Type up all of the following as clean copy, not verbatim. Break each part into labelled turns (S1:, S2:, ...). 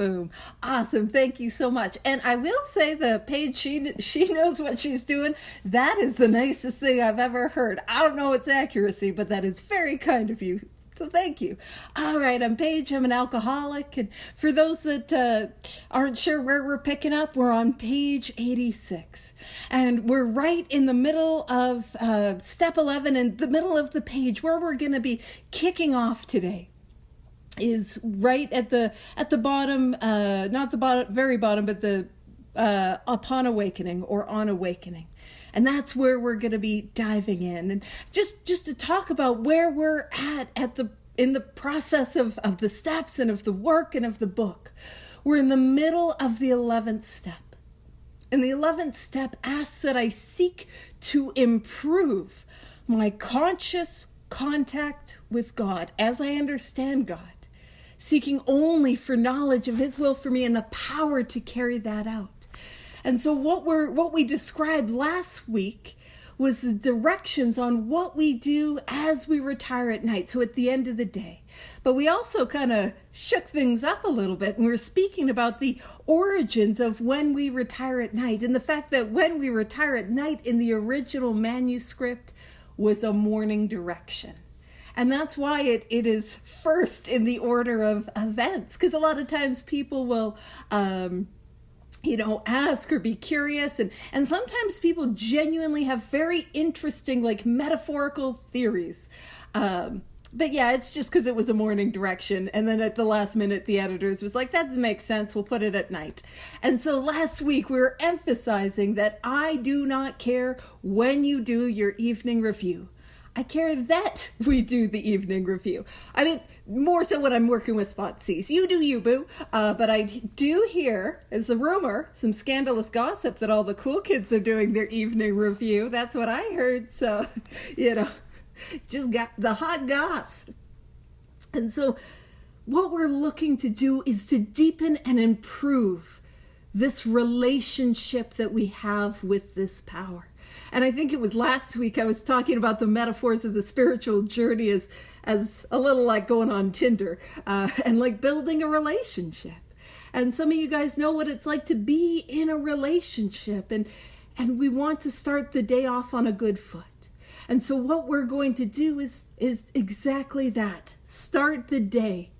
S1: Boom. Awesome. Thank you so much. And I will say the Paige, she knows what she's doing. That is the nicest thing I've ever heard. I don't know its accuracy, but that is very kind of you. So thank you. All right, I'm Paige. I'm an alcoholic. And for those that aren't sure where we're picking up, we're on page 86. And we're right in the middle of step 11, in the middle of the page where we're going to be kicking off today. Is right at the bottom, not the bottom, very bottom, but the upon awakening or on awakening. And that's where we're going to be diving in. And just to talk about where we're in the process of the steps and of the work and of the book. We're in the middle of the 11th step. And the 11th step asks that I seek to improve my conscious contact with God as I understand God, seeking only for knowledge of His will for me and the power to carry that out. And so what we described last week was the directions on what we do as we retire at night, so at the end of the day. But we also kind of shook things up a little bit, and we were speaking about the origins of when we retire at night, and the fact that when we retire at night in the original manuscript was a morning direction. And that's why it is first in the order of events, because a lot of times people will ask or be curious. And sometimes people genuinely have very interesting, like, metaphorical theories. But yeah, it's just because it was a morning direction. And then at the last minute, the editors was like, that makes sense. We'll put it at night. And so last week, we were emphasizing that I do not care when you do your evening review. I care that we do the evening review. I mean, more so when I'm working with Spot Cs. You do you, boo. But I do hear, as a rumor, some scandalous gossip that all the cool kids are doing their evening review. That's what I heard. So, just got the hot goss. And so what we're looking to do is to deepen and improve this relationship that we have with this power. And I think it was last week I was talking about the metaphors of the spiritual journey as a little like going on Tinder and like building a relationship. And some of you guys know what it's like to be in a relationship, and we want to start the day off on a good foot. And so what we're going to do is exactly that. Start the day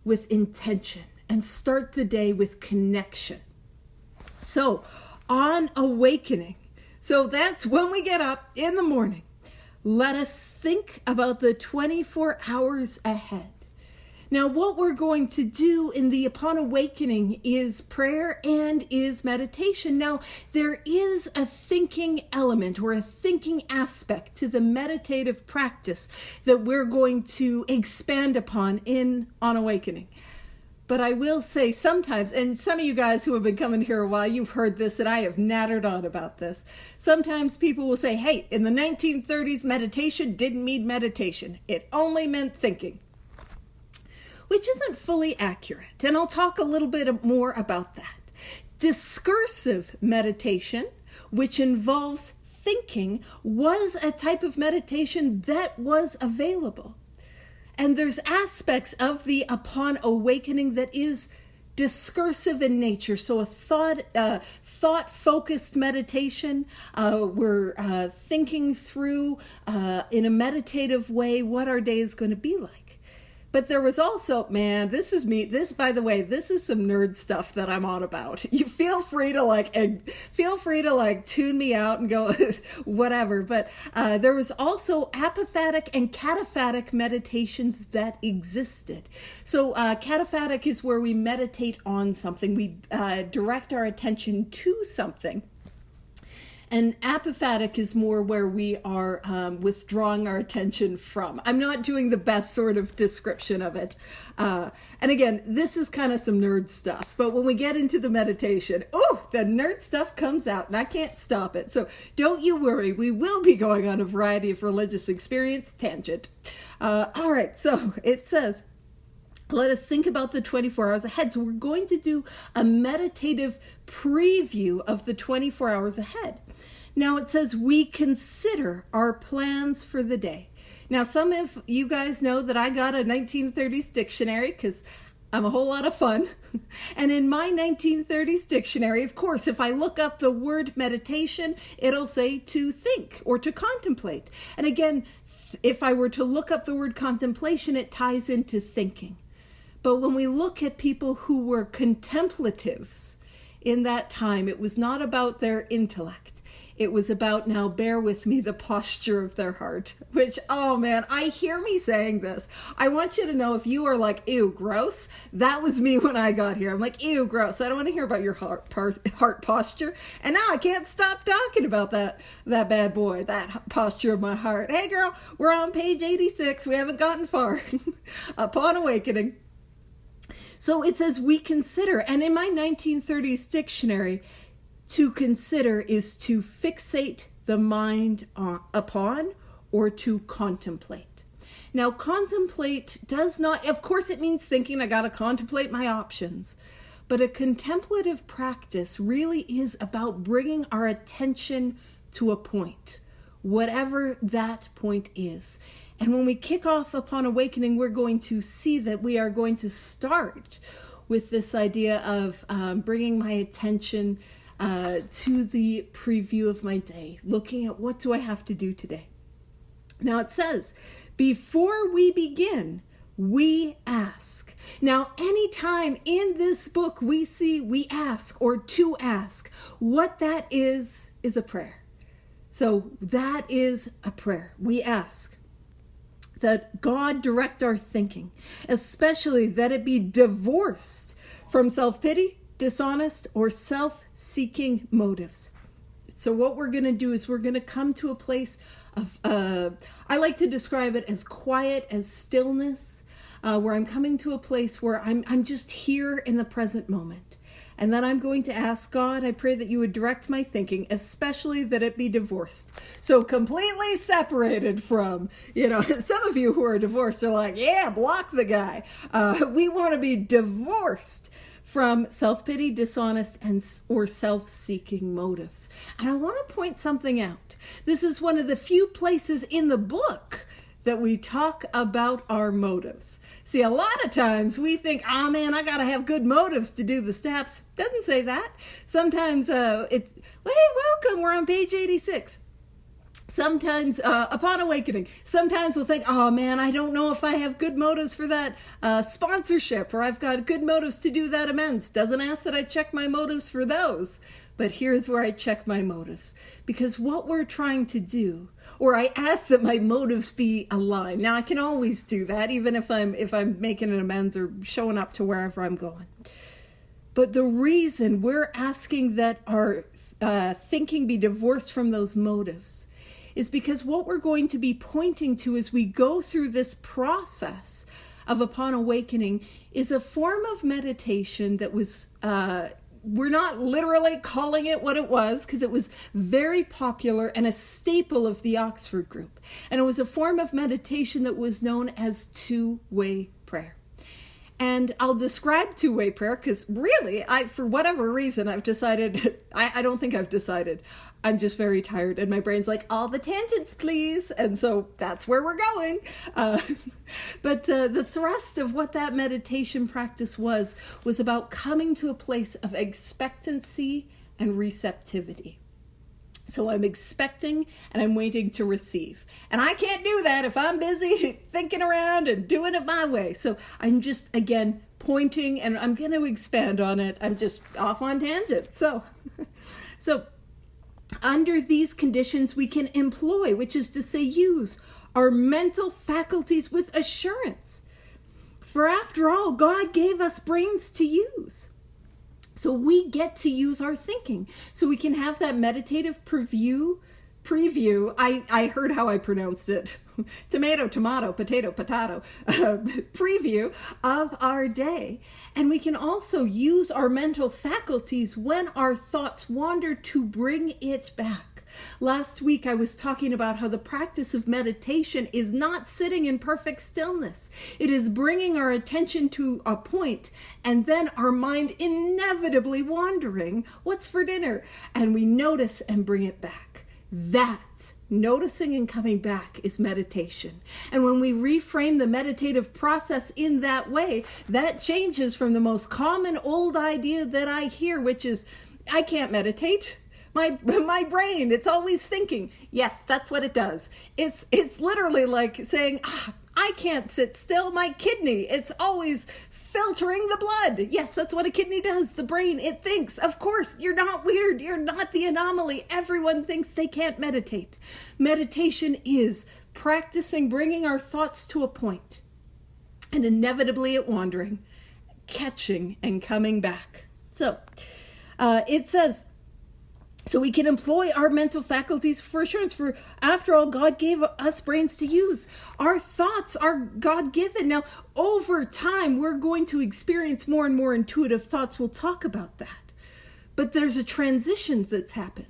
S1: with intention and start the day with connection. So on awakening, so that's when we get up in the morning. Let us think about the 24 hours ahead. Now, what we're going to do in the Upon Awakening is prayer and is meditation. Now, there is a thinking element or a thinking aspect to the meditative practice that we're going to expand upon on Awakening. But I will say sometimes, and some of you guys who have been coming here a while, you've heard this, and I have nattered on about this. Sometimes people will say, hey, in the 1930s, meditation didn't mean meditation. It only meant thinking, which isn't fully accurate. And I'll talk a little bit more about that. Discursive meditation, which involves thinking, was a type of meditation that was available. And there's aspects of the Upon Awakening that is discursive in nature. So a thought-focused meditation. We're thinking through in a meditative way what our day is going to be like. But there was also, man, this is me. This, by the way, this is some nerd stuff that I'm on about. You feel free to tune me out and go whatever. But there was also apophatic and cataphatic meditations that existed. So cataphatic is where we meditate on something. We direct our attention to something. And apophatic is more where we are withdrawing our attention from. I'm not doing the best sort of description of it. And again, this is kind of some nerd stuff. But when we get into the meditation, the nerd stuff comes out and I can't stop it. So don't you worry. We will be going on a variety of religious experience tangent. All right, so it says, let us think about the 24 hours ahead. So we're going to do a meditative preview of the 24 hours ahead. Now it says we consider our plans for the day. Now some of you guys know that I got a 1930s dictionary because I'm a whole lot of fun. And in my 1930s dictionary, of course, if I look up the word meditation, it'll say to think or to contemplate. And again, if I were to look up the word contemplation, it ties into thinking. But when we look at people who were contemplatives in that time, it was not about their intellect. It was about, now bear with me, the posture of their heart. Which, oh man, I hear me saying this. I want you to know, if you are like, ew, gross, that was me when I got here. I'm like, ew, gross. I don't want to hear about your heart posture. And now I can't stop talking about that bad boy, that posture of my heart. Hey girl, we're on page 86. We haven't gotten far. Upon awakening. So it says we consider, and in my 1930s dictionary, to consider is to fixate the mind upon or to contemplate. Now, contemplate does not, of course it means thinking, I got to contemplate my options. But a contemplative practice really is about bringing our attention to a point, whatever that point is. And when we kick off Upon Awakening, we're going to see that we are going to start with this idea of bringing my attention to the preview of my day, looking at what do I have to do today. Now it says, before we begin, we ask. Now, anytime in this book we see we ask or to ask, what that is a prayer. So that is a prayer. We ask that God direct our thinking, especially that it be divorced from self-pity, dishonest, or self-seeking motives. So what we're going to do is we're going to come to a place of, I like to describe it as quiet, as stillness, where I'm coming to a place where I'm just here in the present moment. And then I'm going to ask God, I pray that you would direct my thinking, especially that it be divorced. So completely separated from, some of you who are divorced are like, yeah, block the guy. We want to be divorced from self-pity, dishonest, or self-seeking motives. And I want to point something out. This is one of the few places in the book that we talk about our motives. See, a lot of times we think, oh man, I gotta have good motives to do the steps. Doesn't say that. Sometimes it's, well, hey, welcome, we're on page 86. Sometimes, upon awakening, sometimes we'll think, oh man, I don't know if I have good motives for that sponsorship, or I've got good motives to do that amends. Doesn't ask that I check my motives for those. But here's where I check my motives. Because what we're trying to do, or I ask that my motives be aligned. Now I can always do that, even if I'm making an amends or showing up to wherever I'm going. But the reason we're asking that our thinking be divorced from those motives is because what we're going to be pointing to as we go through this process of Upon Awakening is a form of meditation that was, we're not literally calling it what it was, because it was very popular and a staple of the Oxford group. And it was a form of meditation that was known as two-way prayer. And I'll describe two-way prayer because really, for whatever reason, I've decided, I don't think I've decided. I'm just very tired and my brain's like, all the tangents, please. And so that's where we're going. But the thrust of what that meditation practice was about coming to a place of expectancy and receptivity. So I'm expecting and I'm waiting to receive. And I can't do that if I'm busy thinking around and doing it my way. So I'm just, again, pointing, and I'm going to expand on it. I'm just off on tangent. So under these conditions, we can employ, which is to say use, our mental faculties with assurance. For after all, God gave us brains to use. So we get to use our thinking. So we can have that meditative preview. I heard how I pronounced it. Tomato, potato, preview of our day. And we can also use our mental faculties when our thoughts wander to bring it back. Last week, I was talking about how the practice of meditation is not sitting in perfect stillness. It is bringing our attention to a point and then our mind inevitably wandering. What's for dinner? And we notice and bring it back. That noticing and coming back is meditation. And when we reframe the meditative process in that way, that changes from the most common old idea that I hear, which is, I can't meditate. My brain, it's always thinking. Yes, that's what it does. It's literally like saying, I can't sit still. My kidney, it's always filtering the blood. Yes, that's what a kidney does. The brain, it thinks. Of course, you're not weird. You're not the anomaly. Everyone thinks they can't meditate. Meditation is practicing bringing our thoughts to a point and inevitably at wandering, catching and coming back. So it says, so we can employ our mental faculties for assurance. For after all, God gave us brains to use. Our thoughts are God-given. Now, over time, we're going to experience more and more intuitive thoughts. We'll talk about that. But there's a transition that's happened.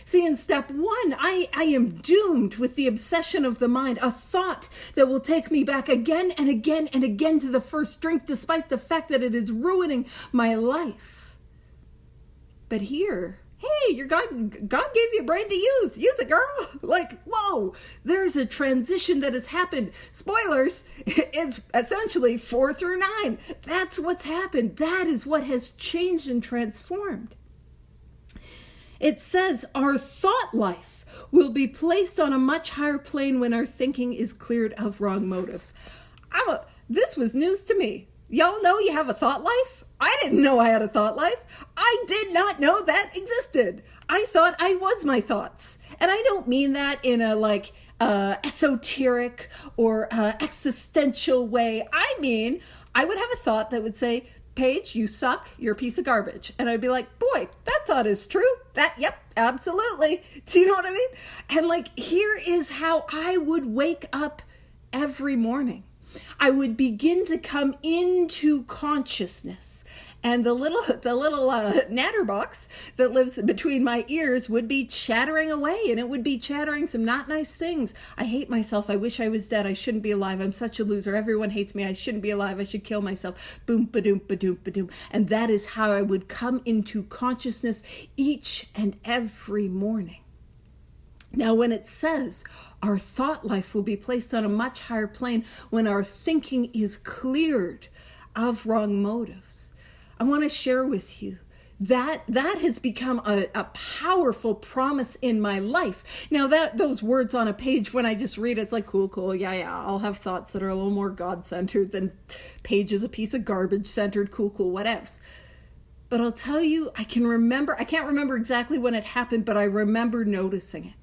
S1: See, in step one, I am doomed with the obsession of the mind, a thought that will take me back again and again and again to the first drink, despite the fact that it is ruining my life. But here, hey, your God gave you a brain to use. Use it, girl. Like, whoa, there's a transition that has happened. Spoilers, it's essentially 4 through 9. That's what's happened. That is what has changed and transformed. It says our thought life will be placed on a much higher plane when our thinking is cleared of wrong motives. This was news to me. Y'all know you have a thought life? I didn't know I had a thought life. I did not know that existed. I thought I was my thoughts. And I don't mean that in a esoteric or existential way. I mean, I would have a thought that would say, Paige, you suck. You're a piece of garbage. And I'd be like, boy, that thought is true. Yep, absolutely. Do you know what I mean? And here is how I would wake up every morning. I would begin to come into consciousness, and the little natterbox that lives between my ears would be chattering away, and it would be chattering some not nice things. I hate myself. I wish I was dead. I shouldn't be alive. I'm such a loser. Everyone hates me. I shouldn't be alive. I should kill myself. Boom, ba-doom, ba-doom, ba-doom. And that is how I would come into consciousness each and every morning. Now, when it says our thought life will be placed on a much higher plane when our thinking is cleared of wrong motives, I want to share with you that has become a powerful promise in my life. Now, those words on a page, when I just read it, it's like, cool, yeah, I'll have thoughts that are a little more God-centered than Paige is a piece of garbage-centered, cool, what else? But I'll tell you, I can't remember exactly when it happened, but I remember noticing it.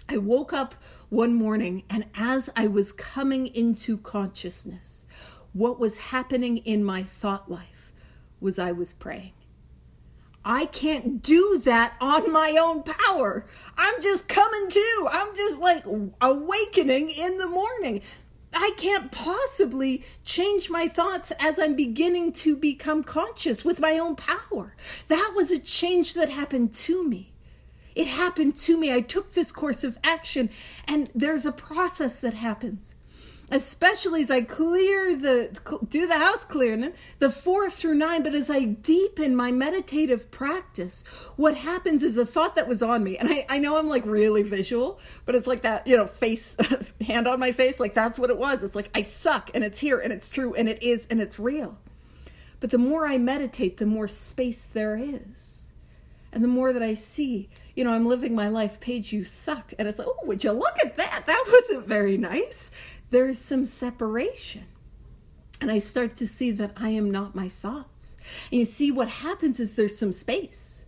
S1: I woke up one morning, and as I was coming into consciousness, what was happening in my thought life was I was praying. I can't do that on my own power. I'm just coming to. I'm just awakening in the morning. I can't possibly change my thoughts as I'm beginning to become conscious with my own power. That was a change that happened to me. It happened to me. I took this course of action, and there's a process that happens, especially as I do the house clearing, the 4 through 9. But as I deepen my meditative practice, what happens is a thought that was on me, and I know I'm really visual, but it's like that, face, hand on my face, that's what it was. It's like, I suck, and it's here, and it's true, and it is, and it's real. But the more I meditate, the more space there is. And the more that I see, I'm living my life, Paige, you suck. And it's like, oh, would you look at that? That wasn't very nice. There's some separation. And I start to see that I am not my thoughts. And you see, what happens is there's some space.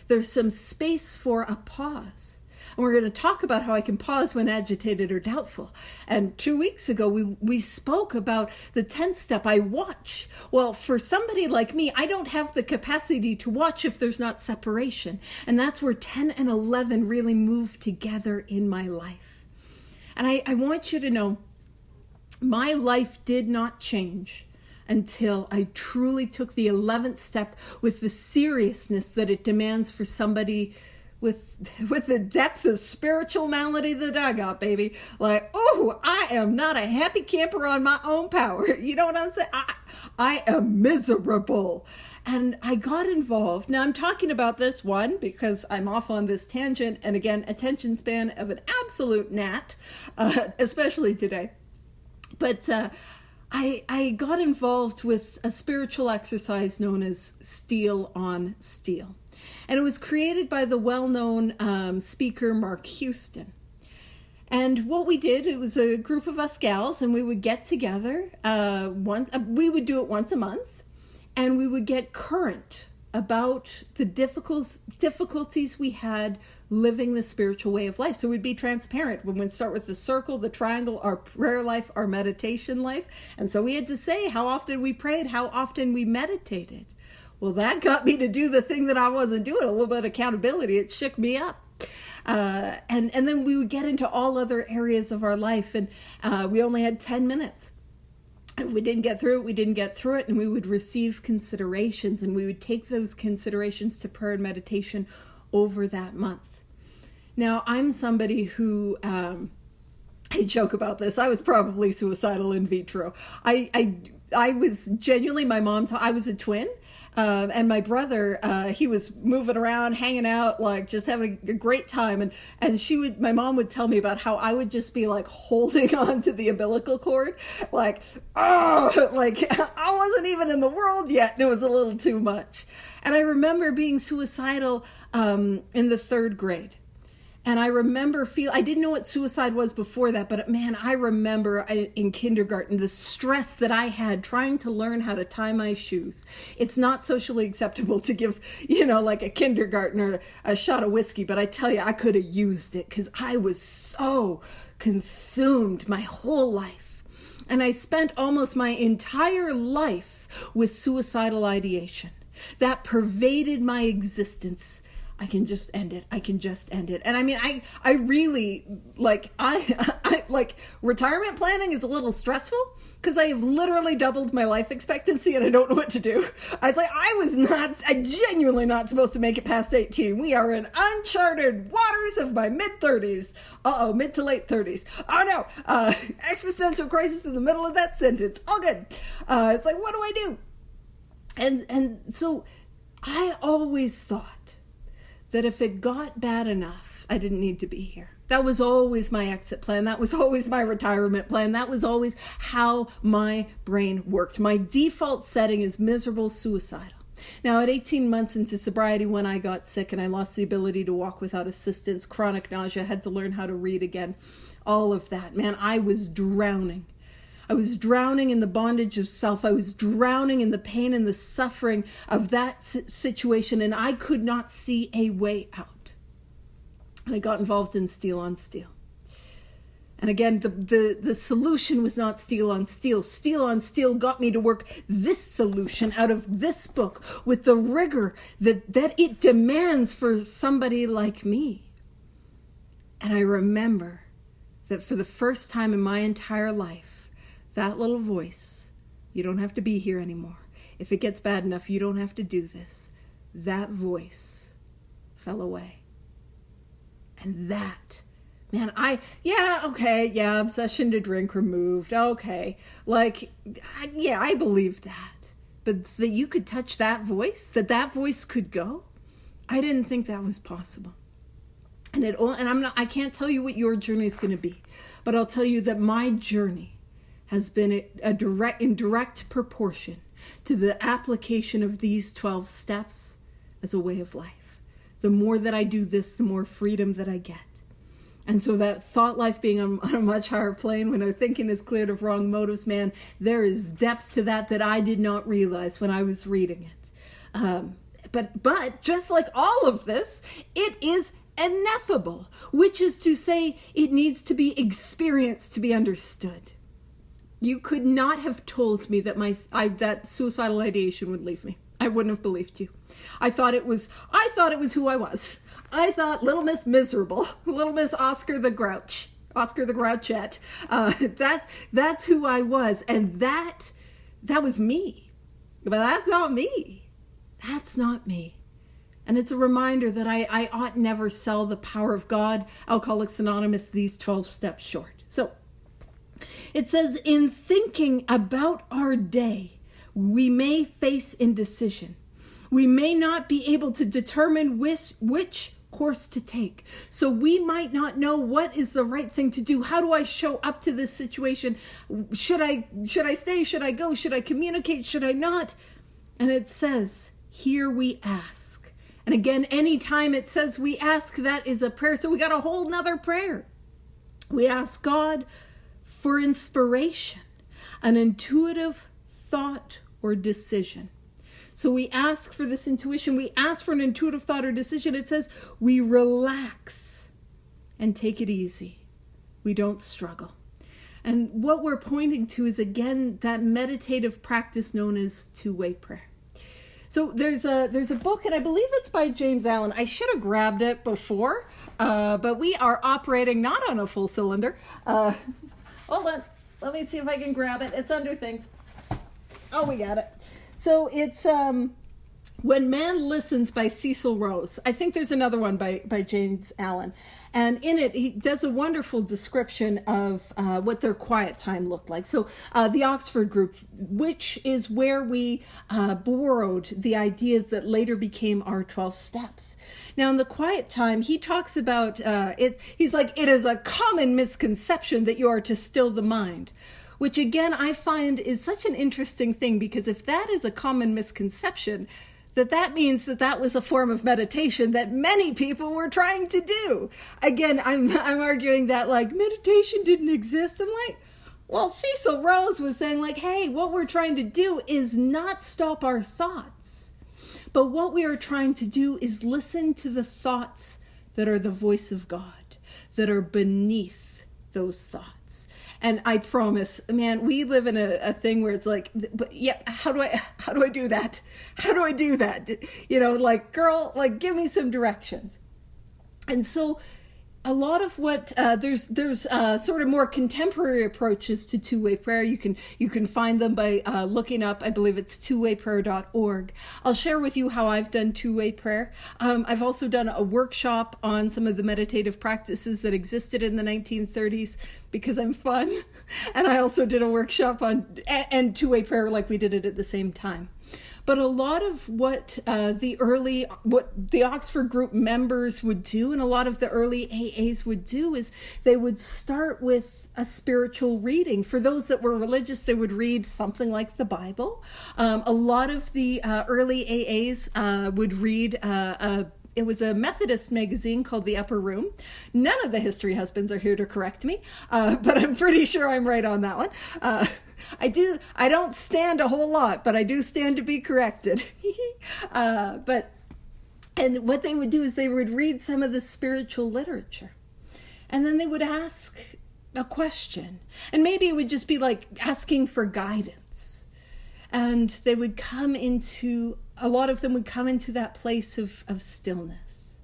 S1: There's some space for a pause. And we're going to talk about how I can pause when agitated or doubtful. And 2 weeks ago, we spoke about the 10th step, I watch. Well, for somebody like me, I don't have the capacity to watch if there's not separation. And that's where 10 and 11 really move together in my life. And I want you to know, my life did not change until I truly took the 11th step with the seriousness that it demands for somebody with the depth of spiritual malady that I got, baby. Like, oh, I am not a happy camper on my own power. You know what I'm saying? I am miserable. And I got involved. Now I'm talking about this one because I'm off on this tangent. And again, attention span of an absolute gnat, especially today. But I got involved with a spiritual exercise known as Steel on Steel. And it was created by the well-known speaker Mark Houston. And what we did, it was a group of us gals, and we would get together we would do it once a month, and we would get current about the difficulties we had living the spiritual way of life. So we'd be transparent. We'd start with the circle, the triangle, our prayer life, our meditation life. And so we had to say how often we prayed, how often we meditated. Well, that got me to do the thing that I wasn't doing, a little bit of accountability. It shook me up. And then we would get into all other areas of our life. And we only had 10 minutes. If we didn't get through it, we didn't get through it. And we would receive considerations. And we would take those considerations to prayer and meditation over that month. Now, I'm somebody who... I joke about this. I was probably suicidal in vitro. I was genuinely, my mom, I was a twin, and my brother, he was moving around, hanging out, like just having a great time. And my mom would tell me about how I would just be like holding on to the umbilical cord, like, oh, like I wasn't even in the world yet. And it was a little too much. And I remember being suicidal, in the 3rd grade. And I remember I didn't know what suicide was before that, but man, I remember in kindergarten, the stress that I had trying to learn how to tie my shoes. It's not socially acceptable to give, like a kindergartner a shot of whiskey, but I tell you, I could have used it because I was so consumed my whole life. And I spent almost my entire life with suicidal ideation that pervaded my existence. I can just end it. I can just end it. And I mean, I really, I like retirement planning is a little stressful because I have literally doubled my life expectancy and I don't know what to do. I genuinely not supposed to make it past 18. We are in uncharted waters of my mid-30s. Mid to late 30s. Oh no, existential crisis in the middle of that sentence. All good. It's like, what do I do? And so I always thought that if it got bad enough, I didn't need to be here. That was always my exit plan. That was always my retirement plan. That was always how my brain worked. My default setting is miserable, suicidal. Now, at 18 months into sobriety, when I got sick and I lost the ability to walk without assistance, chronic nausea, had to learn how to read again, all of that, man, I was drowning. I was drowning in the bondage of self. I was drowning in the pain and the suffering of that situation, and I could not see a way out. And I got involved in Steel on Steel. And again, the solution was not Steel on Steel. Steel on Steel got me to work this solution out of this book with the rigor that it demands for somebody like me. And I remember that for the first time in my entire life, that little voice, you don't have to be here anymore. If it gets bad enough, you don't have to do this. That voice fell away. And that, man, obsession to drink removed. Okay. I believe that. But that you could touch that voice, that voice could go, I didn't think that was possible. I can't tell you what your journey is going to be, but I'll tell you that my journey has been in direct proportion to the application of these 12 steps as a way of life. The more that I do this, the more freedom that I get. And so that thought life being on a much higher plane, when our thinking is cleared of wrong motives, man, there is depth to that I did not realize when I was reading it. But just like all of this, it is ineffable, which is to say it needs to be experienced to be understood. You could not have told me that that suicidal ideation would leave me. I wouldn't have believed you. I thought it was who I was. I thought Little Miss Miserable, Little Miss Oscar the Grouchette. That's who I was, and that was me. But that's not me. That's not me. And it's a reminder that I ought never sell the power of God. Alcoholics Anonymous, these 12 steps short. So it says, in thinking about our day, we may face indecision. We may not be able to determine which course to take. So we might not know what is the right thing to do. How do I show up to this situation? Should I stay? Should I go? Should I communicate? Should I not? And it says, here we ask. And again, anytime it says we ask, that is a prayer. So we got a whole nother prayer. We ask God for inspiration, an intuitive thought or decision. So we ask for this intuition. We ask for an intuitive thought or decision. It says we relax and take it easy. We don't struggle. And what we're pointing to is, again, that meditative practice known as two-way prayer. So there's a book, and I believe it's by James Allen. I should have grabbed it before, but we are operating not on a full cylinder. Hold on. Let me see if I can grab it. It's under things. Oh, we got it. So it's When Man Listens by Cecil Rose. I think there's another one by James Allen. And in it, he does a wonderful description of what their quiet time looked like. So the Oxford group, which is where we borrowed the ideas that later became our 12 steps. Now, in the quiet time, he talks about, he's like, it is a common misconception that you are to still the mind. Which, again, I find is such an interesting thing, because if that is a common misconception, that means that was a form of meditation that many people were trying to do. Again, I'm arguing that, like, meditation didn't exist. I'm like, well, Cecil Rose was saying, like, hey, what we're trying to do is not stop our thoughts. But what we are trying to do is listen to the thoughts that are the voice of God, that are beneath those thoughts. And I promise, man, we live in a thing where it's like, but yeah, how do I do that? How do I do that? You know, like, girl, like, give me some directions. And so a lot of what there's sort of more contemporary approaches to two-way prayer. You can find them by looking up, I believe it's twowayprayer.org. I'll share with you how I've done two-way prayer. I've also done a workshop on some of the meditative practices that existed in the 1930s because I'm fun. And I also did a workshop on and two-way prayer, like we did it at the same time. But a lot of what the Oxford group members would do, and a lot of the early AAs would do, is they would start with a spiritual reading. For those that were religious, they would read something like the Bible. A lot of the early AAs would read it was a Methodist magazine called The Upper Room. None of the history husbands are here to correct me, but I'm pretty sure I'm right on that one. I don't stand a whole lot, but I do stand to be corrected. And what they would do is they would read some of the spiritual literature, and then they would ask a question, and maybe it would just be like asking for guidance. And they would come into, a lot of them would come into that place of stillness.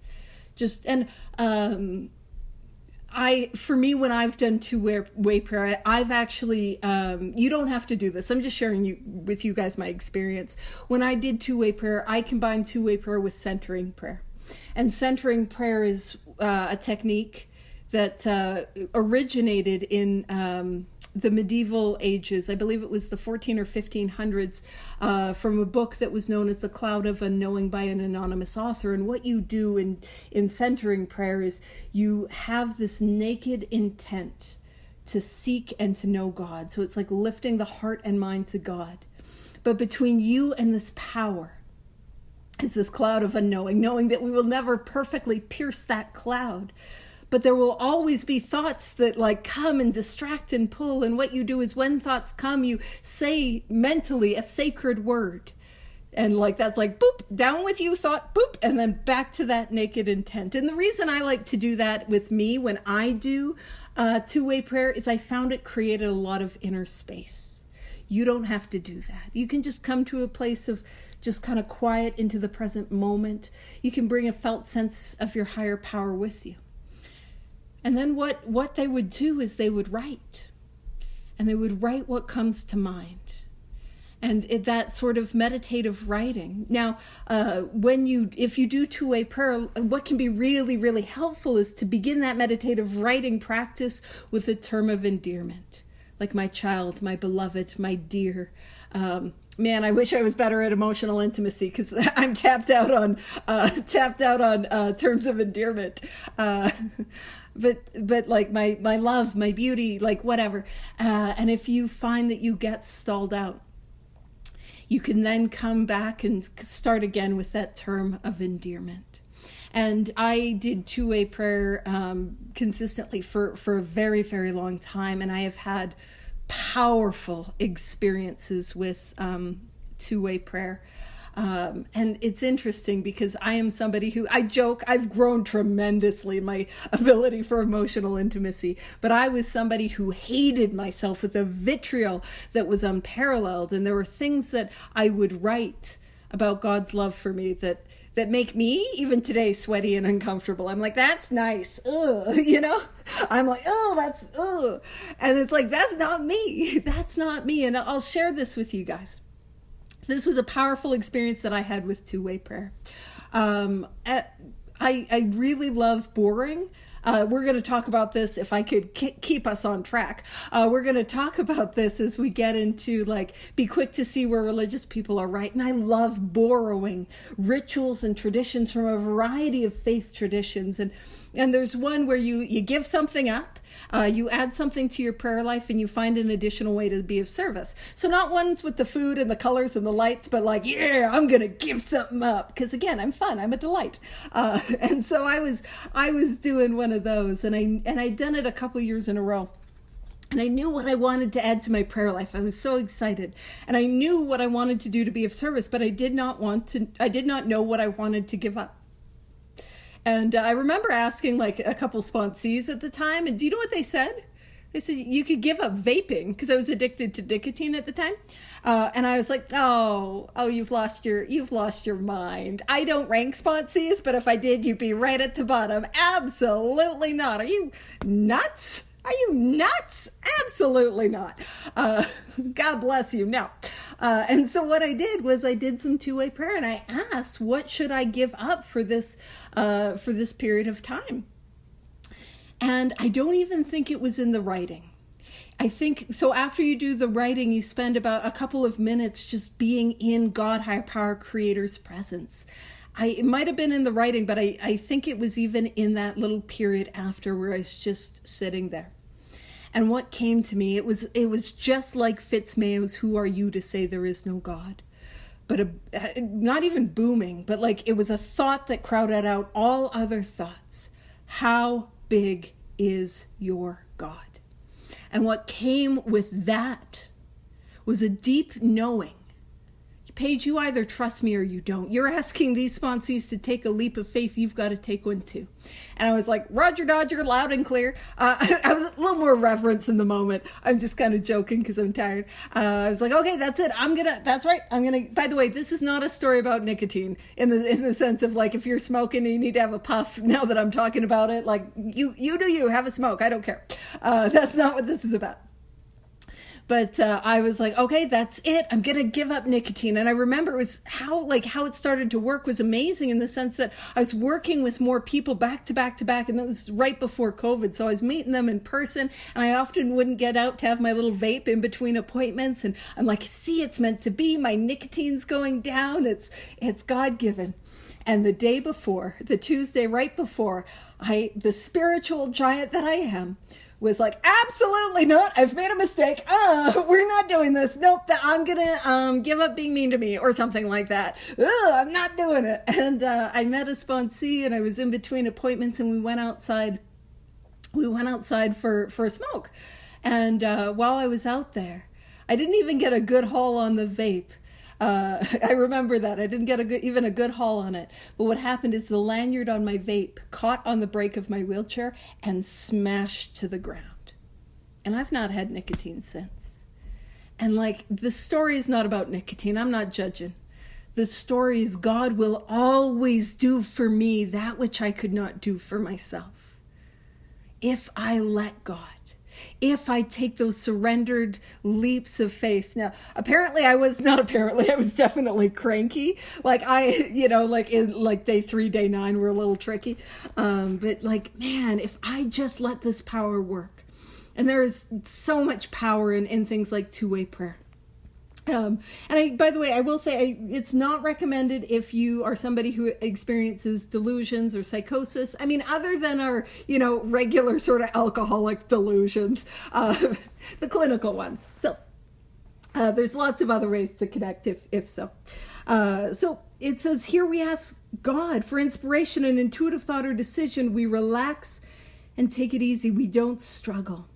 S1: For me, when I've done two-way prayer, I've actually, you don't have to do this. I'm just sharing with you guys my experience. When I did two-way prayer, I combined two-way prayer with centering prayer. And centering prayer is a technique that originated in the medieval ages. I believe it was the 14 or 1500s, from a book that was known as The Cloud of Unknowing by an anonymous author. And what you do in centering prayer is you have this naked intent to seek and to know God. So it's like lifting the heart and mind to God. But between you and this power is this cloud of unknowing, knowing that we will never perfectly pierce that cloud. But there will always be thoughts that like come and distract and pull. And what you do is when thoughts come, you say mentally a sacred word. And like that's like, boop, down with you, thought, boop, and then back to that naked intent. And the reason I like to do that with me when I do two-way prayer is I found it created a lot of inner space. You don't have to do that. You can just come to a place of just kind of quiet into the present moment. You can bring a felt sense of your higher power with you. And then what they would do is they would write. And they would write what comes to mind. that sort of meditative writing. Now, if you do two-way prayer, what can be really, really helpful is to begin that meditative writing practice with a term of endearment, like my child, my beloved, my dear. Man, I wish I was better at emotional intimacy, because I'm tapped out on terms of endearment. But like my love, my beauty, like whatever. And if you find that you get stalled out, you can then come back and start again with that term of endearment. And I did two-way prayer consistently for a very, very long time. And I have had powerful experiences with two-way prayer. And it's interesting because I am somebody who, I joke, I've grown tremendously in my ability for emotional intimacy, but I was somebody who hated myself with a vitriol that was unparalleled. And there were things that I would write about God's love for me that make me even today sweaty and uncomfortable. I'm like, that's nice. Ugh. I'm like, oh, that's, ugh. And it's like, that's not me. That's not me. And I'll share this with you guys. This was a powerful experience that I had with two-way prayer. I really love boring. We're going to talk about this if I could keep us on track. We're going to talk about this as we get into be quick to see where religious people are right. And I love borrowing rituals and traditions from a variety of faith traditions. And there's one where you give something up, you add something to your prayer life, and you find an additional way to be of service. So not ones with the food and the colors and the lights, but I'm going to give something up. Because again, I'm fun. I'm a delight. And so I was doing one of those, and I'd done it a couple years in a row. And I knew what I wanted to add to my prayer life. I was so excited. And I knew what I wanted to do to be of service, but I did not know what I wanted to give up. And I remember asking a couple sponsees at the time, and do you know what they said? They said, you could give up vaping, because I was addicted to nicotine at the time. And I was like, oh, you've lost your mind. I don't rank sponsees, but if I did, you'd be right at the bottom. Absolutely not. Are you nuts? Are you nuts? Absolutely not. God bless you. No. And so what I did was I did some two-way prayer, and I asked, what should I give up for this period of time? And I don't even think it was in the writing. I think, so after you do the writing, you spend about a couple of minutes just being in God, higher power, creator's presence. It might have been in the writing, but I think it was even in that little period after where I was just sitting there. And what came to me, it was just like Fitzmayo's "Who Are You to Say There Is No God?" But not even booming, but it was a thought that crowded out all other thoughts. How big is your God? And what came with that was a deep knowing. Paige, you either trust me or you don't. You're asking these sponsees to take a leap of faith. You've got to take one too. And I was like, Roger Dodger, loud and clear. I was a little more reverence in the moment. I'm just kind of joking because I'm tired. I was like, okay, that's it. That's right. By the way, this is not a story about nicotine in the sense of if you're smoking and you need to have a puff. Now that I'm talking about it, you do you, have a smoke. I don't care. That's not what this is about. But I was like, okay, that's it. I'm going to give up nicotine. And I remember it was how it started to work was amazing in the sense that I was working with more people back to back to back. And that was right before COVID. So I was meeting them in person, and I often wouldn't get out to have my little vape in between appointments. And I'm like, see, it's meant to be. My nicotine's going down. It's God-given. And the day before, the Tuesday right before, the spiritual giant that I am, was like, absolutely not. I've made a mistake. We're not doing this. Nope. I'm going to give up being mean to me or something like that. I'm not doing it. And I met a sponsee, and I was in between appointments, and we went outside. We went outside for a smoke. And while I was out there, I didn't even get a good haul on the vape. I remember that. I didn't get even a good haul on it. But what happened is the lanyard on my vape caught on the brake of my wheelchair and smashed to the ground. And I've not had nicotine since. And the story is not about nicotine. I'm not judging. The story is God will always do for me that which I could not do for myself. If I let God. if I take those surrendered leaps of faith. Now, I was definitely cranky. Like like in like day 3, day 9 were a little tricky. But like, man, if I just let this power work. And there is so much power in things like two-way prayer. By the way, I will say it's not recommended if you are somebody who experiences delusions or psychosis. I mean, other than our, regular sort of alcoholic delusions, the clinical ones. So there's lots of other ways to connect if so. So it says here we ask God for inspiration and intuitive thought or decision. We relax and take it easy. We don't struggle.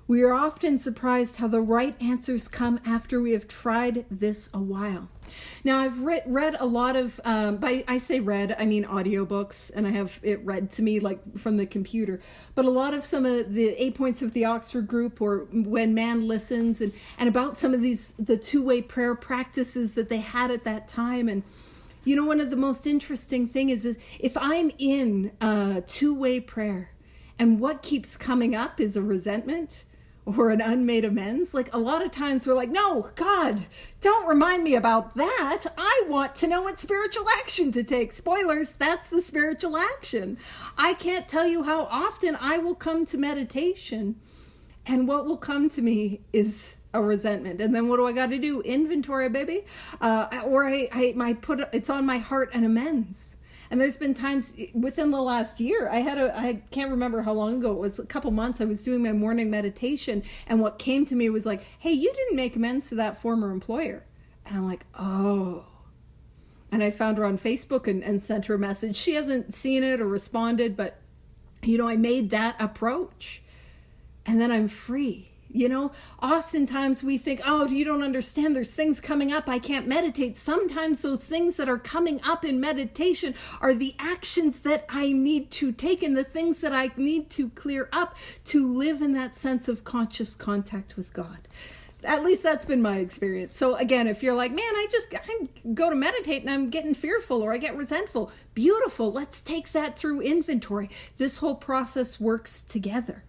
S1: We are often surprised how the right answers come after we have tried this a while. Now, I've read a lot of, I say read, I mean audiobooks, and I have it read to me like from the computer, but a lot of some of the 8 points of the Oxford group or When Man Listens and about some of the two-way prayer practices that they had at that time. And, one of the most interesting thing is if I'm in two-way prayer and what keeps coming up is a resentment, or an unmade amends, like a lot of times we're like, no, God, don't remind me about that. I want to know what spiritual action to take. Spoilers, that's the spiritual action. I can't tell you how often I will come to meditation and what will come to me is a resentment. And then what do I got to do? Inventory, baby. Or I put it's on my heart an amends. And there's been times within the last year, I can't remember how long ago, it was a couple months, I was doing my morning meditation, and what came to me was like, hey, you didn't make amends to that former employer. And I'm like, oh. And I found her on Facebook and sent her a message. She hasn't seen it or responded, but, I made that approach. And then I'm free. Oftentimes we think, oh, you don't understand. There's things coming up. I can't meditate. Sometimes those things that are coming up in meditation are the actions that I need to take and the things that I need to clear up to live in that sense of conscious contact with God. At least that's been my experience. So again, if you're like, man, I go to meditate and I'm getting fearful or I get resentful, beautiful. Let's take that through inventory. This whole process works together.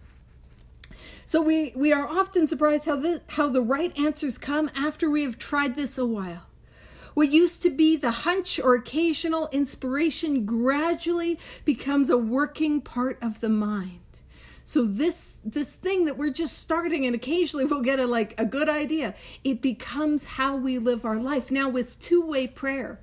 S1: So we are often surprised how the right answers come after we have tried this a while. What used to be the hunch or occasional inspiration gradually becomes a working part of the mind. So this thing that we're just starting and occasionally we'll get a good idea, it becomes how we live our life. Now with two-way prayer,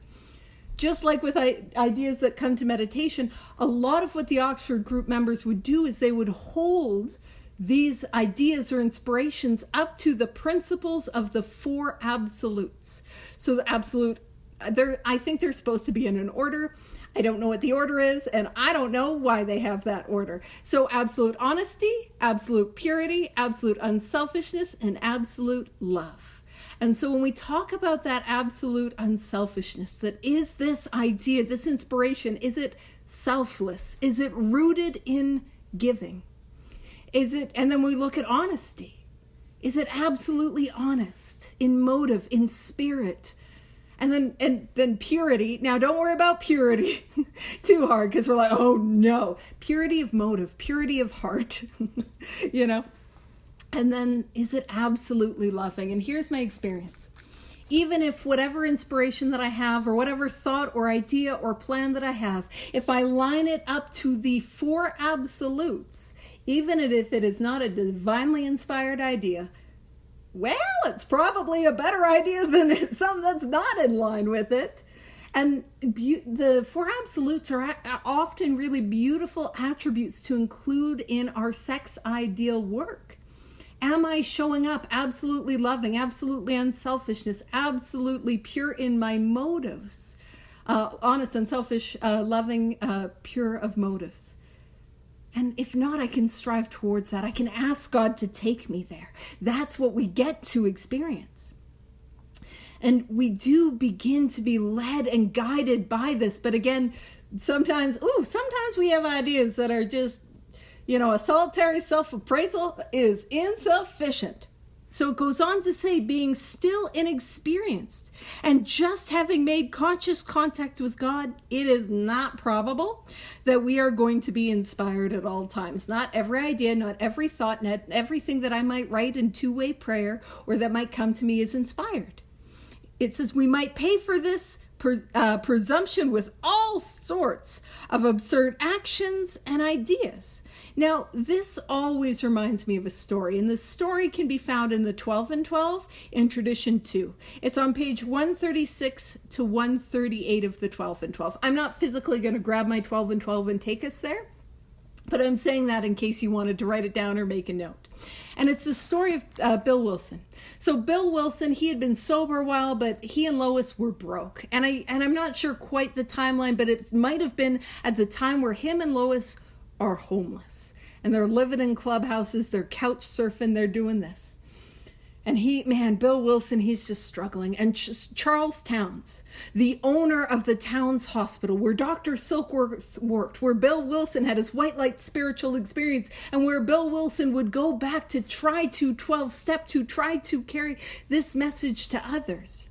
S1: just like with ideas that come to meditation, a lot of what the Oxford group members would do is they would hold these ideas or inspirations up to the principles of the 4 absolutes. So the absolute, I think they're supposed to be in an order. I don't know what the order is, and I don't know why they have that order. So absolute honesty, absolute purity, absolute unselfishness, and absolute love. And so when we talk about that absolute unselfishness, that is this idea, this inspiration, is it selfless? Is it rooted in giving? Is it, and then we look at honesty. Is it absolutely honest in motive, in spirit? And then purity. Now don't worry about purity too hard because we're like, oh no. Purity of motive, purity of heart, And then is it absolutely loving? And here's my experience. Even if whatever inspiration that I have or whatever thought or idea or plan that I have, if I line it up to the 4 absolutes, even if it is not a divinely inspired idea, well, it's probably a better idea than something that's not in line with it. And the 4 absolutes are often really beautiful attributes to include in our sex ideal work. Am I showing up absolutely loving, absolutely unselfishness, absolutely pure in my motives? Honest, unselfish, loving, pure of motives. And if not, I can strive towards that. I can ask God to take me there. That's what we get to experience. And we do begin to be led and guided by this. But again, sometimes we have ideas that are just, a solitary self-appraisal is insufficient. So it goes on to say, being still inexperienced and just having made conscious contact with God, it is not probable that we are going to be inspired at all times. Not every idea, not every thought, not everything that I might write in two-way prayer or that might come to me is inspired. It says we might pay for this presumption with all sorts of absurd actions and ideas. Now, this always reminds me of a story, and this story can be found in the 12 and 12 in Tradition 2. It's on page 136 to 138 of the 12 and 12. I'm not physically going to grab my 12 and 12 and take us there, but I'm saying that in case you wanted to write it down or make a note. And it's the story of Bill Wilson. So Bill Wilson, he had been sober a while, but he and Lois were broke. And I'm not sure quite the timeline, but it might have been at the time where him and Lois are homeless. And they're living in clubhouses, they're couch surfing, they're doing this. And Bill Wilson, he's just struggling. And Charles Towns, the owner of the Towns Hospital, where Dr. Silkworth worked, where Bill Wilson had his white light spiritual experience, and where Bill Wilson would go back to try to 12-step, to try to carry this message to others.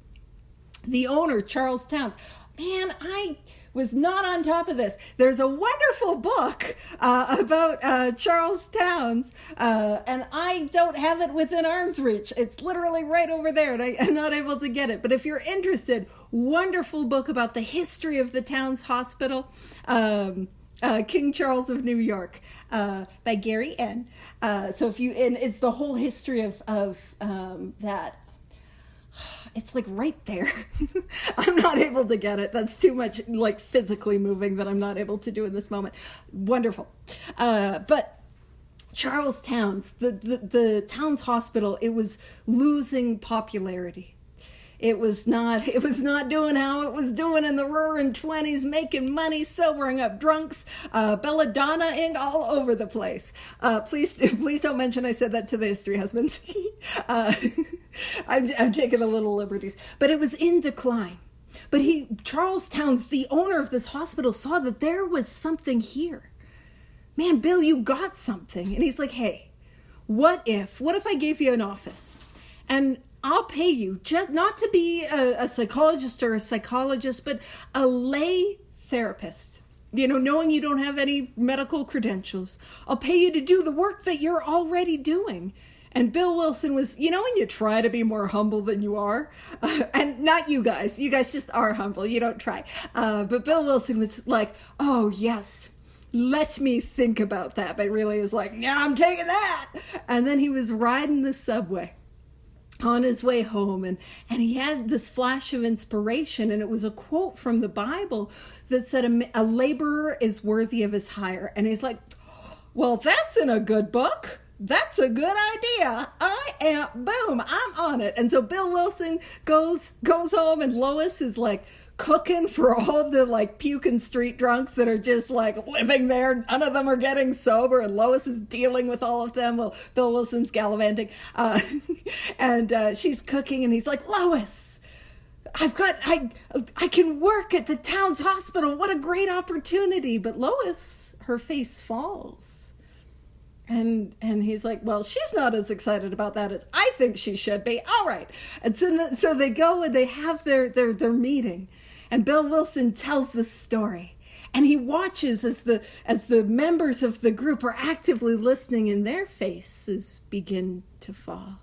S1: The owner, Charles Towns, I was not on top of this. There's a wonderful book about Charles Towns, and I don't have it within arm's reach. It's literally right over there, and I'm not able to get it. But if you're interested, wonderful book about the history of the Towns Hospital, King Charles of New York, by Gary N. And it's the whole history of that. It's like right there. I'm not able to get it. That's too much like physically moving that I'm not able to do in this moment. Wonderful. But Charles Towns, the Towns Hospital, it was losing popularity. It was not doing how it was doing in the roaring 20s, making money, sobering up drunks, belladonna-ing all over the place. Please don't mention I said that to the history husbands. I'm taking a little liberties. But it was in decline. But Charles Towns, the owner of this hospital, saw that there was something here. Man, Bill, you got something. And he's like, hey, what if I gave you an office? And I'll pay you just not to be a psychologist or a psychologist, but a lay therapist. Knowing you don't have any medical credentials. I'll pay you to do the work that you're already doing. And Bill Wilson was, when you try to be more humble than you are, and not you guys just are humble, you don't try. But Bill Wilson was like, oh yes, let me think about that. But really is like, yeah, I'm taking that. And then he was riding the subway on his way home, and he had this flash of inspiration, and it was a quote from the Bible that said a laborer is worthy of his hire. And he's like, well, that's in a good book. That's a good idea. Boom, I'm on it. And so Bill Wilson goes home, and Lois is like cooking for all the like puking street drunks that are just like living there. None of them are getting sober, and Lois is dealing with all of them while Bill Wilson's gallivanting. And she's cooking, and he's like, Lois, I can work at the Towns Hospital. What a great opportunity. But Lois, her face falls. And he's like, well, she's not as excited about that as I think she should be. All right. And so they go and they have their meeting. And Bill Wilson tells the story. And he watches as the members of the group are actively listening, and their faces begin to fall.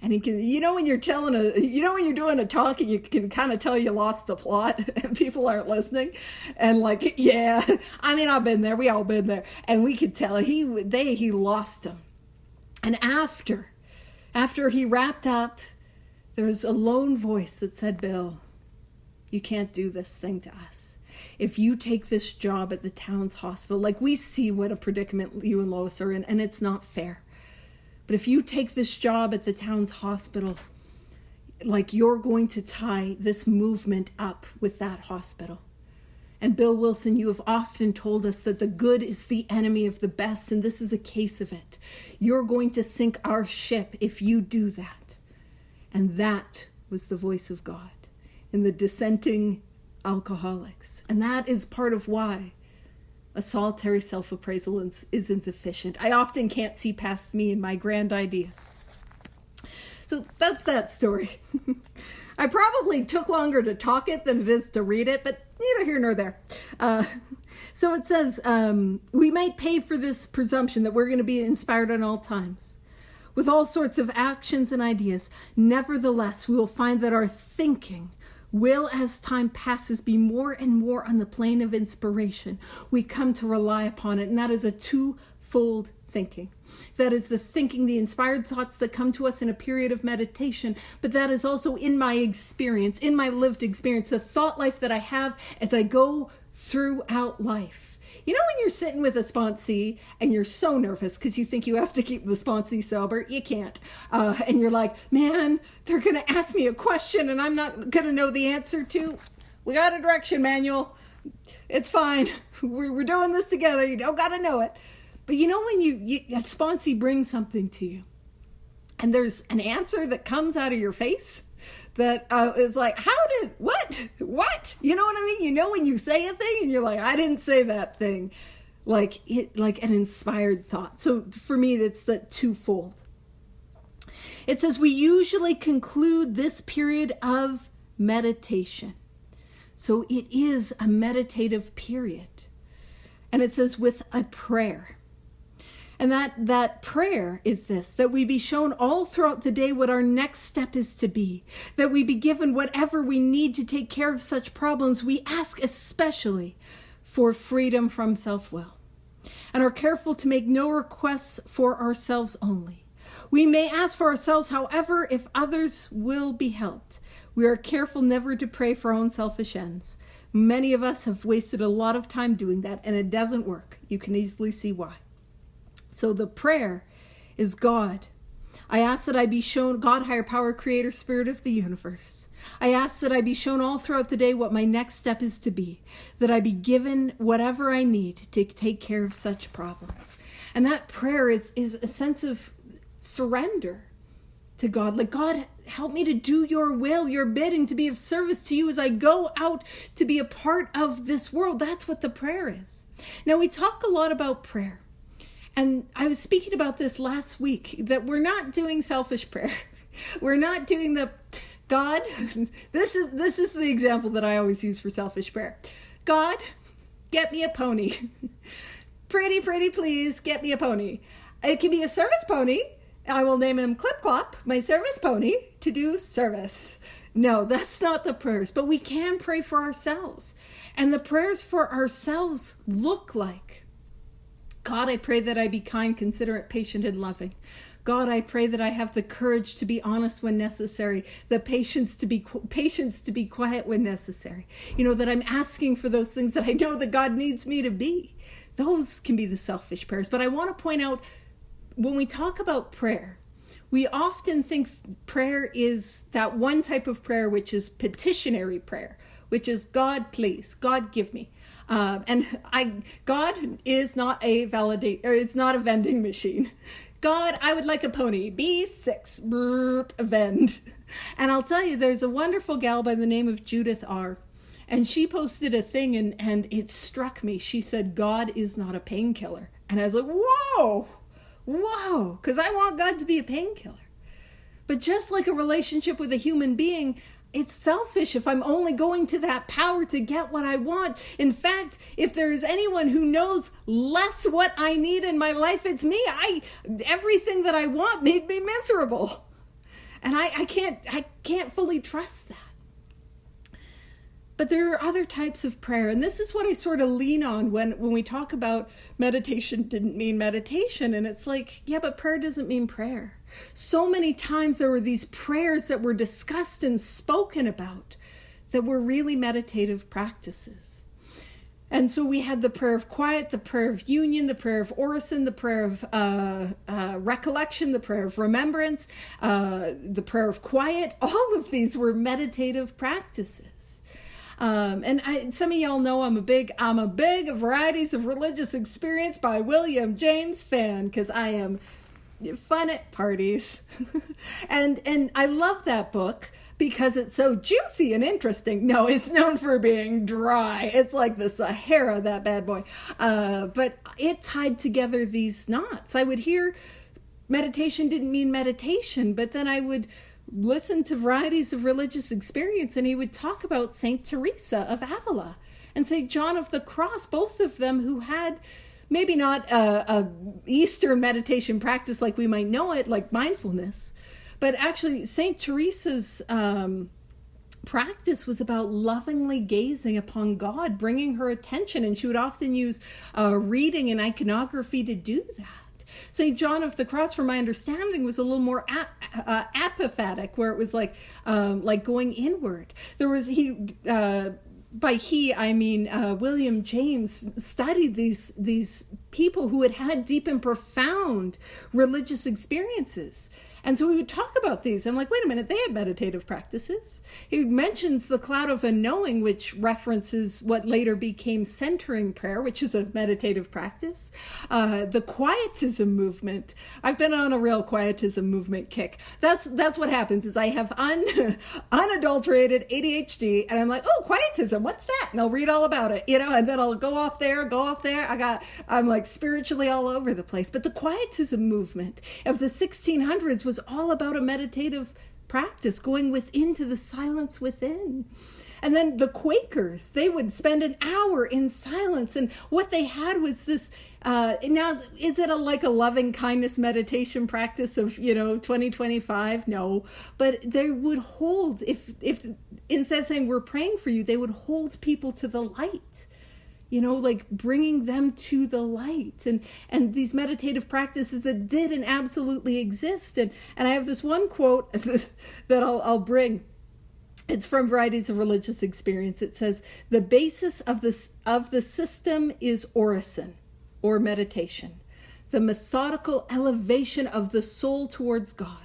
S1: And he can, when you're when you're doing a talk and you can kind of tell you lost the plot and people aren't listening. And like, yeah, I've been there. We all been there. And we could tell he lost him. And after he wrapped up, there was a lone voice that said, Bill, you can't do this thing to us. If you take this job at the Towns Hospital, like we see what a predicament you and Lois are in, and it's not fair. But if you take this job at the Towns Hospital, like you're going to tie this movement up with that hospital. And Bill Wilson, you have often told us that the good is the enemy of the best, and this is a case of it. You're going to sink our ship if you do that. And that was the voice of God in the dissenting alcoholics. And that is part of why a solitary self-appraisal is insufficient. I often can't see past me and my grand ideas. So that's that story. I probably took longer to talk it than it is to read it, but neither here nor there. So it says, we might pay for this presumption that we're going to be inspired at all times with all sorts of actions and ideas. Nevertheless, we will find that our thinking will, as time passes, be more and more on the plane of inspiration. We come to rely upon it, and that is a twofold thinking. That is the thinking, the inspired thoughts that come to us in a period of meditation, but that is also in my experience, in my lived experience, the thought life that I have as I go throughout life. You know when you're sitting with a sponsee and you're so nervous because you think you have to keep the sponsee sober, you can't. And you're like, man, they're going to ask me a question and I'm not going to know the answer to. We got a direction manual. It's fine. We're doing this together. You don't got to know it. But you know when a sponsee brings something to you and there's an answer that comes out of your face that is like, what? You know what I mean? You know when you say a thing and you're like, I didn't say that thing. Like an inspired thought. So for me, that's the twofold. It says we usually conclude this period of meditation. So it is a meditative period. And it says with a prayer. And that prayer is this, that we be shown all throughout the day what our next step is to be, that we be given whatever we need to take care of such problems. We ask especially for freedom from self-will and are careful to make no requests for ourselves only. We may ask for ourselves, however, if others will be helped. We are careful never to pray for our own selfish ends. Many of us have wasted a lot of time doing that, and it doesn't work. You can easily see why. So the prayer is, God, I ask that I be shown, God, higher power, creator, spirit of the universe. I ask that I be shown all throughout the day what my next step is to be, that I be given whatever I need to take care of such problems. And that prayer is a sense of surrender to God. Like, God, help me to do your will, your bidding, to be of service to you as I go out to be a part of this world. That's what the prayer is. Now, we talk a lot about prayer. And I was speaking about this last week, that we're not doing selfish prayer. We're not doing the, God, this is the example that I always use for selfish prayer. God, get me a pony. Pretty please, get me a pony. It can be a service pony. I will name him Clip Clop, my service pony, to do service. No, that's not the prayers, but we can pray for ourselves. And the prayers for ourselves look like, God, I pray that I be kind, considerate, patient, and loving. God, I pray that I have the courage to be honest when necessary, the patience to be quiet when necessary. You know, that I'm asking for those things that I know that God needs me to be. Those can be the selfish prayers. But I want to point out, when we talk about prayer, we often think prayer is that one type of prayer, which is petitionary prayer, which is God, please, God, give me. God is not it's not a vending machine. God, I would like a pony. B6, vend. And I'll tell you, there's a wonderful gal by the name of Judith R. And she posted a thing and it struck me. She said, God is not a painkiller. And I was like, whoa, because I want God to be a painkiller. But just like a relationship with a human being, it's selfish if I'm only going to that power to get what I want. In fact, if there is anyone who knows less what I need in my life, it's me. Everything that I want made me miserable. And I can't fully trust that. But there are other types of prayer. And this is what I sort of lean on when we talk about meditation didn't mean meditation. And it's like, yeah, but prayer doesn't mean prayer. So many times there were these prayers that were discussed and spoken about that were really meditative practices. And so we had the prayer of quiet, the prayer of union, the prayer of orison, the prayer of recollection, the prayer of remembrance, the prayer of quiet. All of these were meditative practices. Some of y'all know I'm a big Varieties of Religious Experience by William James fan, because I am fun at parties. and I love that book because it's so juicy and interesting. No, it's known for being dry. It's like the Sahara, that bad boy. But it tied together these knots. I would hear meditation didn't mean meditation, but then I would listen to varieties of religious experience, and he would talk about Saint Teresa of Avila and Saint John of the Cross, both of them who had maybe not a Eastern meditation practice like we might know it, like mindfulness, but actually Saint Teresa's practice was about lovingly gazing upon God, bringing her attention, and she would often use reading and iconography to do that. St. John of the Cross, from my understanding, was a little more apophatic, where it was like going inward. There was by he I mean William James studied these people who had deep and profound religious experiences. And so we would talk about these. I'm like, wait a minute, they had meditative practices. He mentions the cloud of unknowing, which references what later became centering prayer, which is a meditative practice. The quietism movement. I've been on a real quietism movement kick. That's what happens is I have unadulterated ADHD, and I'm like, oh, quietism, what's that? And I'll read all about it, and then I'll go off there. I'm like spiritually all over the place. But the quietism movement of the 1600s was all about a meditative practice, going within to the silence within. And then the Quakers, they would spend an hour in silence, and what they had was this, now, is it like a loving kindness meditation practice of, 2025? No, but they would hold, if instead of saying we're praying for you, they would hold people to the light. Like bringing them to the light, and these meditative practices that did and absolutely exist. And I have this one quote that I'll bring. It's from Varieties of Religious Experience. It says, the basis of the system is orison, or meditation, the methodical elevation of the soul towards God.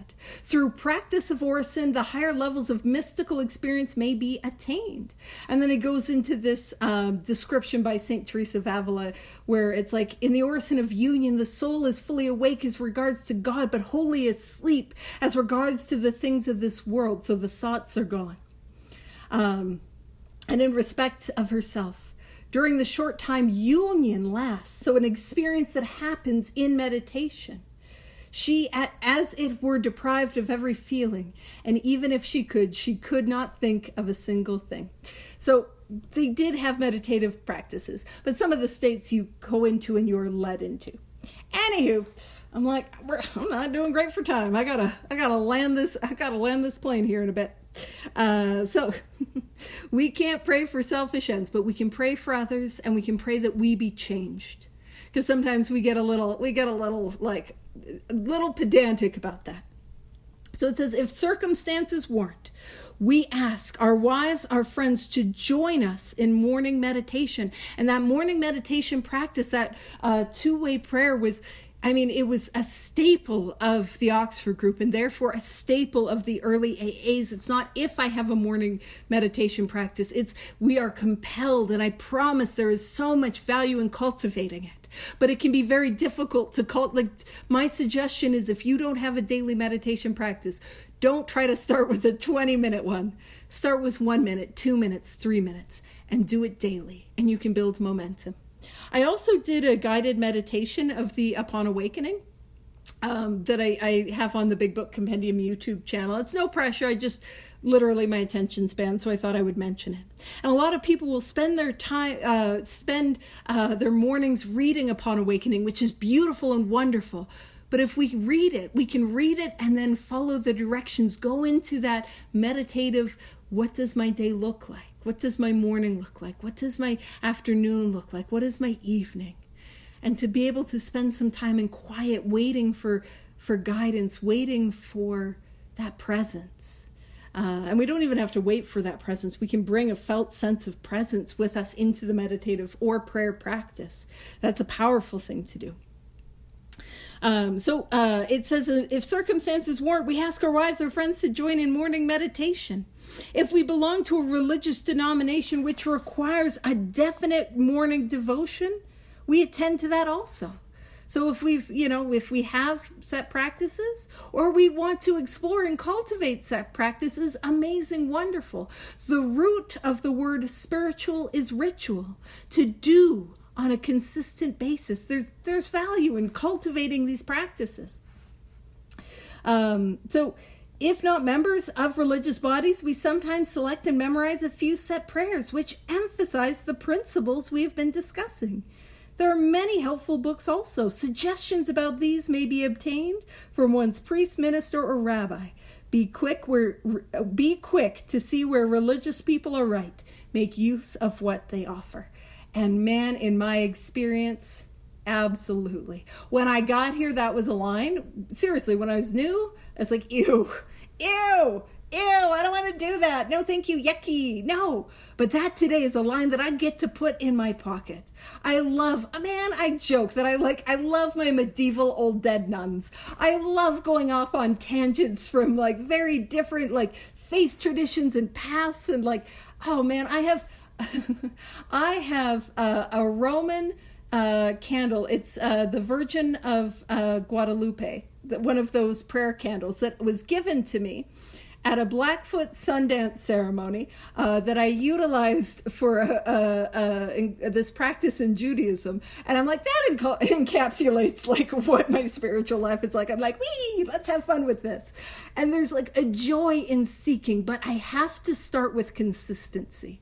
S1: Through practice of orison, the higher levels of mystical experience may be attained. And then it goes into this description by Saint Teresa of Avila, where it's like, in the orison of union, the soul is fully awake as regards to God, but wholly asleep as regards to the things of this world. So the thoughts are gone. And in respect of herself, during the short time union lasts, so an experience that happens in meditation, she, as it were, deprived of every feeling, and even if she could not think of a single thing. So they did have meditative practices, but some of the states you go into and you're led into. Anywho, I'm like, I'm not doing great for time. I gotta land this plane here in a bit. So we can't pray for selfish ends, but we can pray for others, and we can pray that we be changed. Because sometimes we get a little pedantic about that. So it says, if circumstances warrant, we ask our wives, our friends, to join us in morning meditation. And that morning meditation practice, that two-way prayer it was a staple of the Oxford group, and therefore a staple of the early AAs. It's not if I have a morning meditation practice, it's we are compelled, and I promise there is so much value in cultivating it. But it can be very difficult to my suggestion is, if you don't have a daily meditation practice, don't try to start with a 20-minute one. Start with 1 minute, 2 minutes, 3 minutes, and do it daily, and you can build momentum. I also did a guided meditation of the Upon Awakening that I have on the Big Book Compendium YouTube channel. It's no pressure. I just literally my attention span, so I thought I would mention it. And a lot of people will spend their time, their mornings reading Upon Awakening, which is beautiful and wonderful. But if we read it, we can read it and then follow the directions, go into that meditative, what does my day look like? What does my morning look like? What does my afternoon look like? What is my evening? And to be able to spend some time in quiet, waiting for guidance, waiting for that presence. And we don't even have to wait for that presence. We can bring a felt sense of presence with us into the meditative or prayer practice. That's a powerful thing to do. So it says, if circumstances warrant, we ask our wives or friends to join in morning meditation. If we belong to a religious denomination which requires a definite morning devotion, we attend to that also. So if we have set practices, or we want to explore and cultivate set practices, amazing, wonderful. The root of the word spiritual is ritual, to do on a consistent basis. There's value in cultivating these practices. So if not members of religious bodies, we sometimes select and memorize a few set prayers which emphasize the principles we have been discussing. There are many helpful books also. Suggestions about these may be obtained from one's priest, minister, or rabbi. Be quick to see where religious people are right. Make use of what they offer. And man, in my experience, absolutely. When I got here, that was a line. Seriously, when I was new, I was like, ew, I don't want to do that. No, thank you, yucky, no. But that today is a line that I get to put in my pocket. I joke that I love my medieval old dead nuns. I love going off on tangents from like very different like faith traditions and paths and like, oh man, I have a Roman candle. It's the Virgin of Guadalupe, one of those prayer candles that was given to me at a Blackfoot Sundance ceremony that I utilized for this practice in Judaism. And I'm like, that encapsulates like what my spiritual life is like. I'm like, let's have fun with this. And there's like a joy in seeking, but I have to start with consistency.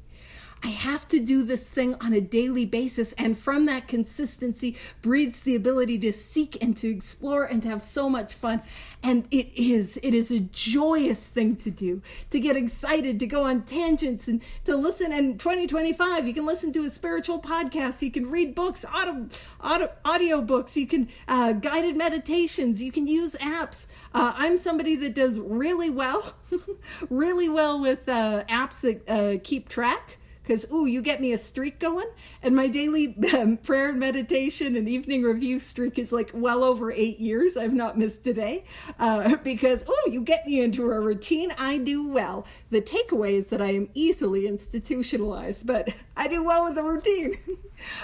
S1: I have to do this thing on a daily basis. And from that consistency breeds the ability to seek and to explore and to have so much fun. And it is a joyous thing to do, to get excited, to go on tangents and to listen. And 2025, you can listen to a spiritual podcast. You can read books, audio books. You can guided meditations. You can use apps. I'm somebody that does really well with apps that keep track. Because, you get me a streak going. And my daily prayer and meditation and evening review streak is like well over 8 years. I've not missed a day. Because, you get me into a routine. I do well. The takeaway is that I am easily institutionalized, but I do well with the routine.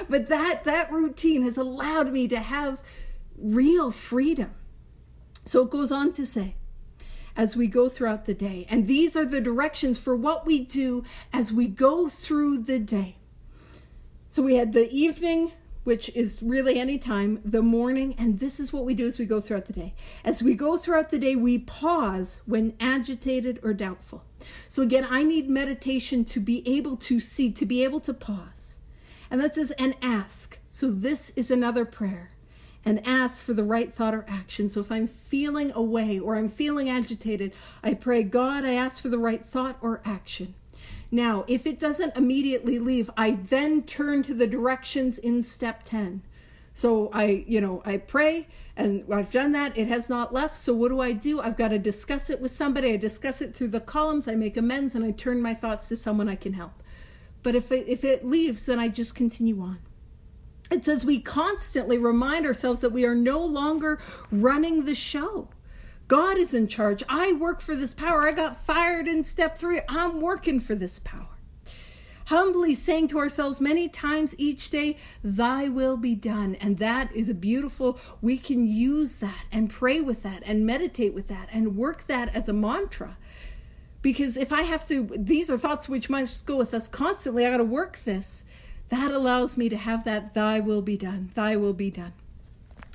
S1: But that routine has allowed me to have real freedom. So it goes on to say, as we go throughout the day. And these are the directions for what we do as we go through the day. So we had the evening, which is really any time, the morning, and this is what we do as we go throughout the day. As we go throughout the day, we pause when agitated or doubtful. So again, I need meditation to be able to see, to be able to pause. And that says, and ask. So this is another prayer. And ask for the right thought or action. So if I'm feeling away or I'm feeling agitated, I pray, God, I ask for the right thought or action. Now, if it doesn't immediately leave, I then turn to the directions in step 10. So I pray and I've done that. It has not left. So what do? I've got to discuss it with somebody. I discuss it through the columns. I make amends and I turn my thoughts to someone I can help. But if it leaves, then I just continue on. It says we constantly remind ourselves that we are no longer running the show. God is in charge. I work for this power. I got fired in step 3. I'm working for this power. Humbly saying to ourselves many times each day, thy will be done. And that is a beautiful, we can use that and pray with that and meditate with that and work that as a mantra. Because if I have to, these are thoughts which must go with us constantly. I got to work this. That allows me to have that thy will be done, thy will be done.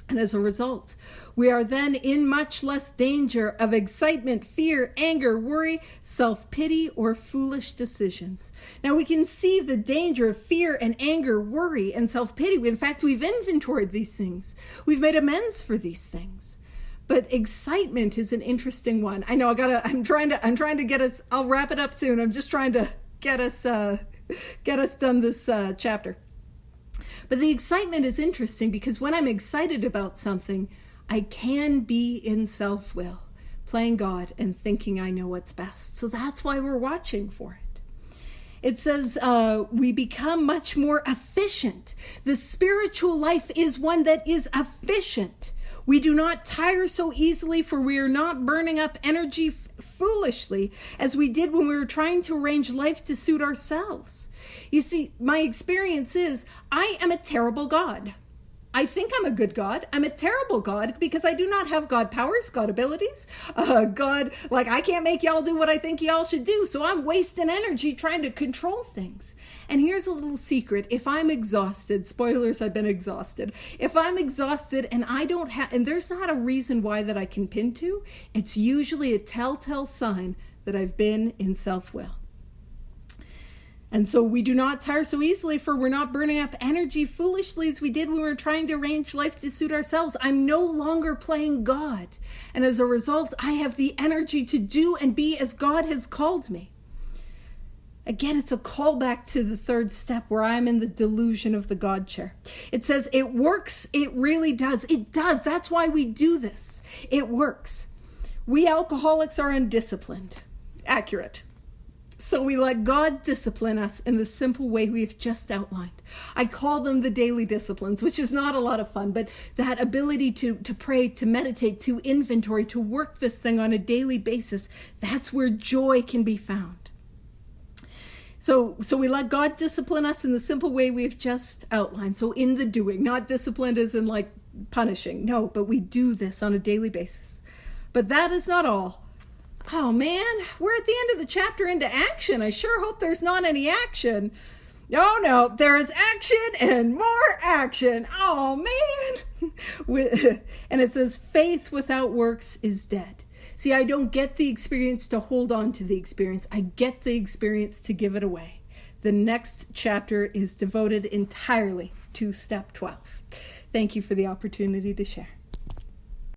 S1: And as a result, we are then in much less danger of excitement, fear, anger, worry, self-pity, or foolish decisions. Now we can see the danger of fear and anger, worry, and self-pity. In fact, we've inventoried these things. We've made amends for these things. But excitement is an interesting one. I know I'm trying to get us, I'll wrap it up soon. I'm just trying to get us done this chapter. But the excitement is interesting because when I'm excited about something, I can be in self-will, playing God and thinking I know what's best. So that's why we're watching for it. It says we become much more efficient. The spiritual life is one that is efficient. We do not tire so easily, for we are not burning up energy foolishly as we did when we were trying to arrange life to suit ourselves. You see, my experience is I am a terrible God. I think I'm a good God. I'm a terrible God because I do not have God powers, God abilities. God, like, I can't make y'all do what I think y'all should do. So I'm wasting energy trying to control things. And here's a little secret. If I'm exhausted, spoilers, I've been exhausted. If I'm exhausted and I don't have, and there's not a reason why that I can pin to, it's usually a telltale sign that I've been in self-will. And so we do not tire so easily, for we're not burning up energy foolishly as we did when we were trying to arrange life to suit ourselves. I'm no longer playing God. And as a result, I have the energy to do and be as God has called me. Again, it's a callback to the third step where I'm in the delusion of the God chair. It says it works. It really does. It does. That's why we do this. It works. We alcoholics are undisciplined. Accurate. So we let God discipline us in the simple way we've just outlined. I call them the daily disciplines, which is not a lot of fun, but that ability to pray, to meditate, to inventory, to work this thing on a daily basis, that's where joy can be found. So we let God discipline us in the simple way we've just outlined. So in the doing, not disciplined as in like punishing. No, but we do this on a daily basis. But that is not all. Oh man, we're at the end of the chapter into action. I sure hope there's not any action. No, there is action and more action. Oh man. And it says, faith without works is dead. See, I don't get the experience to hold on to the experience. I get the experience to give it away. The next chapter is devoted entirely to step 12. Thank you for the opportunity to share.